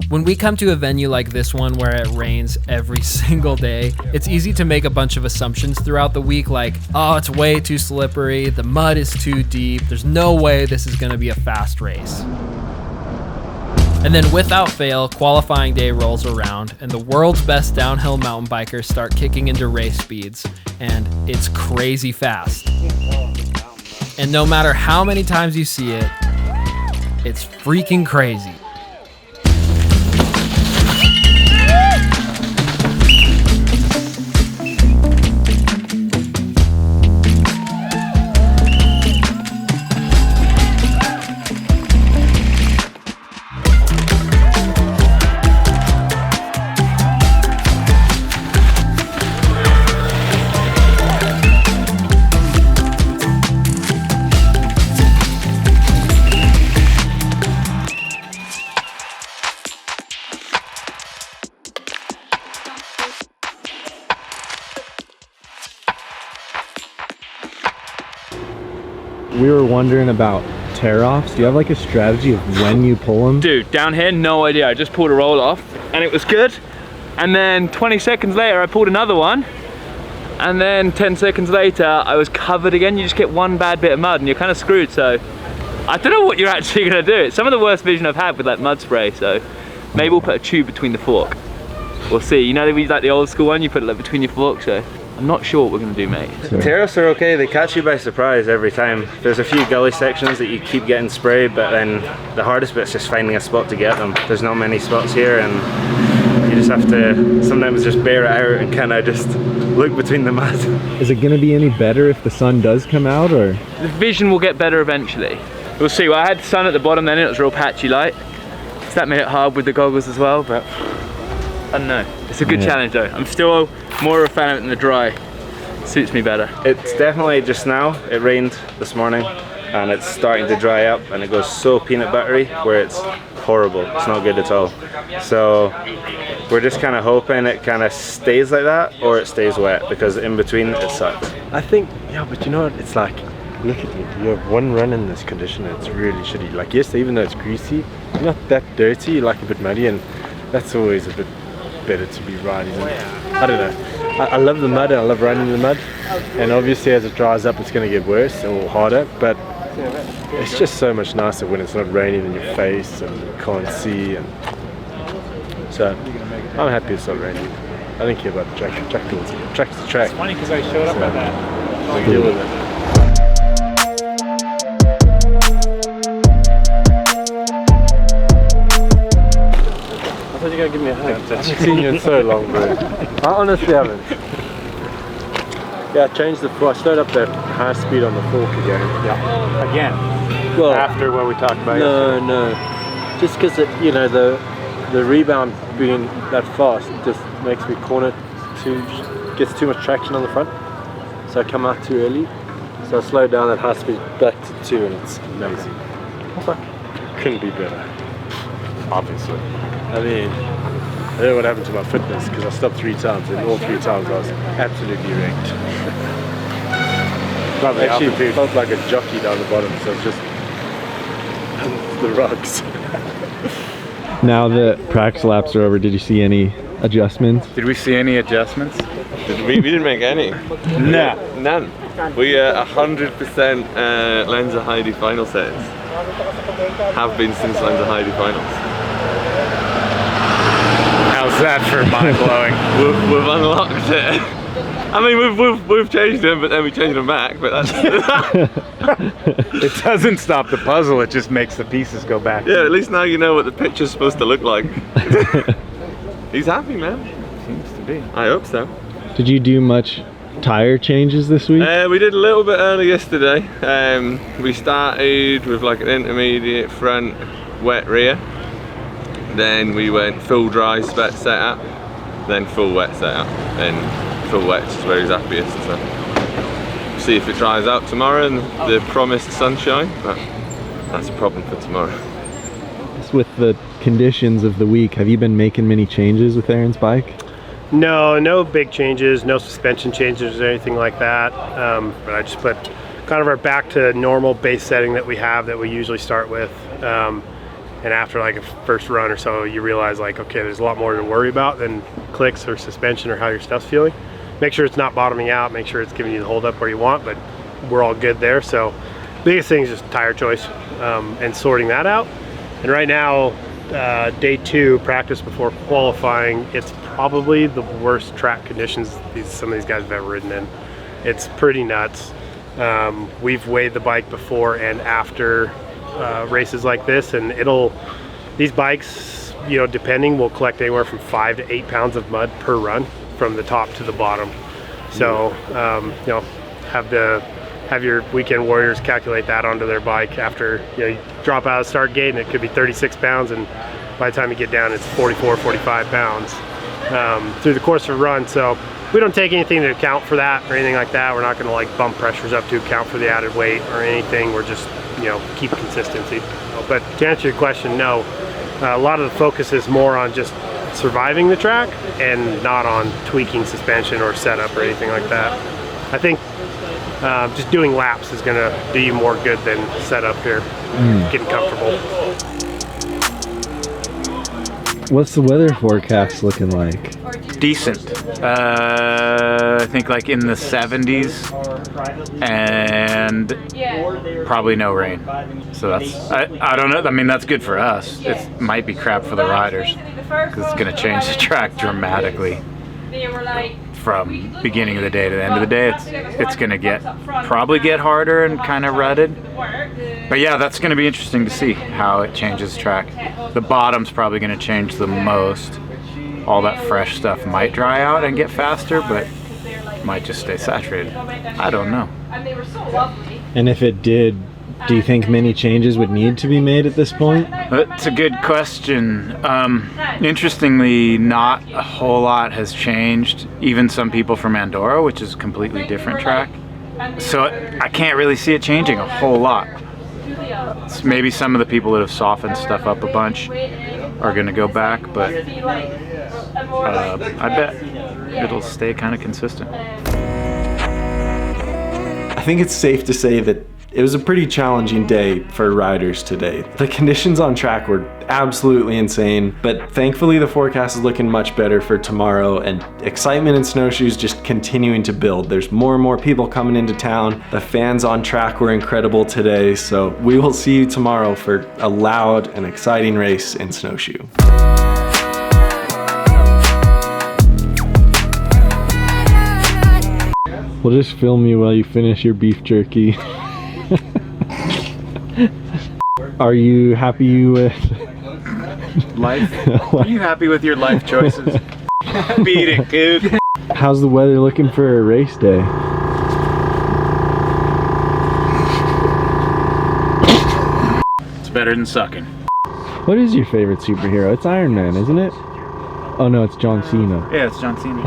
When we come to a venue like this one where it rains every single day, it's easy to make a bunch of assumptions throughout the week like, oh, it's way too slippery, the mud is too deep, there's no way this is gonna be a fast race. And then without fail, qualifying day rolls around and the world's best downhill mountain bikers start kicking into race speeds, and it's crazy fast. And no matter how many times you see it, it's freaking crazy. We were wondering about tear-offs. Do you have like a strategy of when you pull them? Dude, down here, no idea. I just pulled a roll off and it was good. And then 20 seconds later, I pulled another one. And then 10 seconds later, I was covered again. You just get one bad bit of mud and you're kind of screwed. So I don't know what you're actually gonna do. It's some of the worst vision I've had with like mud spray. So maybe we'll put a tube between the fork. We'll see. You know, we use like the old school one, you put it like between your forks. So I'm not sure what we're gonna do, mate. Tear-offs are okay, they catch you by surprise every time. There's a few gully sections that you keep getting sprayed, but then the hardest bit's just finding a spot to get them. There's not many spots here and you just have to sometimes just bear it out and kind of just look between the mud. Is it gonna be any better if the sun does come out, or? The vision will get better eventually. We'll see. Well, I had the sun at the bottom then, it was real patchy light. So that made it hard with the goggles as well, but I don't know. It's a good challenge though. I'm still more of a fan of it than the dry. Suits me better. It's definitely just now. It rained this morning and it's starting to dry up and it goes so peanut buttery where it's horrible. It's not good at all. So we're just kind of hoping it kind of stays like that or it stays wet, because in between it sucks. I think, yeah, but you know what? It's like, look at me. You have one run in this condition and it's really shitty. Like yesterday, even though it's greasy, it's not that dirty, like a bit muddy, and that's always a bit better to be riding in. I don't know. I love the mud and I love riding in the mud, and obviously as it dries up it's going to get worse or harder, but it's just so much nicer when it's not raining in your face and you can't see, and so I'm happy it's not raining. I don't care about the track. Track's the track. It's funny because I showed up at that. So deal with it. I thought you were going to give me a hug. I haven't seen you in so long, bro. I honestly haven't. Yeah, I changed the fork. I slowed up that high speed on the fork again. Yeah. Again. Well, after what we talked about. No. Just because you know the rebound being that fast just makes me corner gets too much traction on the front. So I come out too early. So I slowed down that high speed back to 2 and it's amazing. Couldn't be better. Obviously. I mean, I don't know what happened to my fitness because I stopped 3 times and all 3 times I was absolutely wrecked. I actually felt like a jockey down the bottom, so it's just the rugs. Now that practice laps are over, did you see any adjustments? Did we see any adjustments? We didn't make any. No. None. We 100% Lenza Heidi final settings. Have been since Lenza Heidi finals. How's that for mind blowing? We've unlocked it. I mean, we've changed them, but then we changed them back. But that's It doesn't stop the puzzle. It just makes the pieces go back. yeah. At least now you know what the picture's supposed to look like. He's happy, man. Seems to be. I hope so. Did you do much tire changes this week? We did a little bit early yesterday. We started with like an intermediate front, wet rear. Then we went full dry setup, then full wet setup, and full wet is where he's happiest. So see if it dries out tomorrow and the promised sunshine, but that's a problem for tomorrow. With the conditions of the week, have you been making many changes with Aaron's bike? No big changes, no suspension changes or anything like that. But I just put kind of our back to normal base setting that we have that we usually start with. and after like a first run or so, you realize like, okay, there's a lot more to worry about than clicks or suspension or how your stuff's feeling. Make sure it's not bottoming out, make sure it's giving you the hold up where you want, but we're all good there. So biggest thing is just tire choice and sorting that out. And right now, day 2 practice before qualifying, it's probably the worst track conditions some of these guys have ever ridden in. It's pretty nuts. We've weighed the bike before and after races like this, and these bikes, you know, depending, will collect anywhere from 5 to 8 pounds of mud per run from the top to the bottom. So you know, have your weekend warriors calculate that onto their bike after, you know, you drop out of the start gate and it could be 36 pounds, and by the time you get down it's 44, 45 pounds through the course of a run. So we don't take anything to account for that or anything like that. We're not going to like bump pressures up to account for the added weight or anything. We're just, you know, keep consistency. But to answer your question, no, a lot of the focus is more on just surviving the track and not on tweaking suspension or setup or anything like that. I think just doing laps is going to do you more good than setup here, getting comfortable. What's the weather forecast looking like? Decent. I think like in the 70s and probably no rain. So that's, I don't know. I mean, that's good for us. It might be crap for the riders because it's going to change the track dramatically from beginning of the day to the end of the day. It's going to probably get harder and kind of rutted. But yeah, that's going to be interesting to see how it changes the track. The bottom's probably going to change the most. All that fresh stuff might dry out and get faster, but might just stay saturated. I don't know. And if it did, do you think many changes would need to be made at this point? That's a good question. Interestingly, not a whole lot has changed. Even some people from Andorra, which is a completely different track. So I can't really see it changing a whole lot. Maybe some of the people that have softened stuff up a bunch are going to go back, but I bet it'll stay kind of consistent. I think it's safe to say that it was a pretty challenging day for riders today. The conditions on track were absolutely insane, but thankfully the forecast is looking much better for tomorrow, and excitement in snowshoes just continuing to build. There's more and more people coming into town. The fans on track were incredible today, so we will see you tomorrow for a loud and exciting race in snowshoe. We'll just film you while you finish your beef jerky. Are you happy with life? Are you happy with your life choices? Beat it, dude. How's the weather looking for a race day? It's better than sucking. What is your favorite superhero? It's Iron Man, isn't it? Oh no, it's John Cena. Yeah, it's John Cena.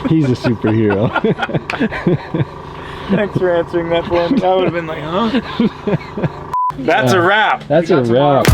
He's a superhero. Thanks for answering that for me. I would have been like, huh? That's a wrap. That's a wrap.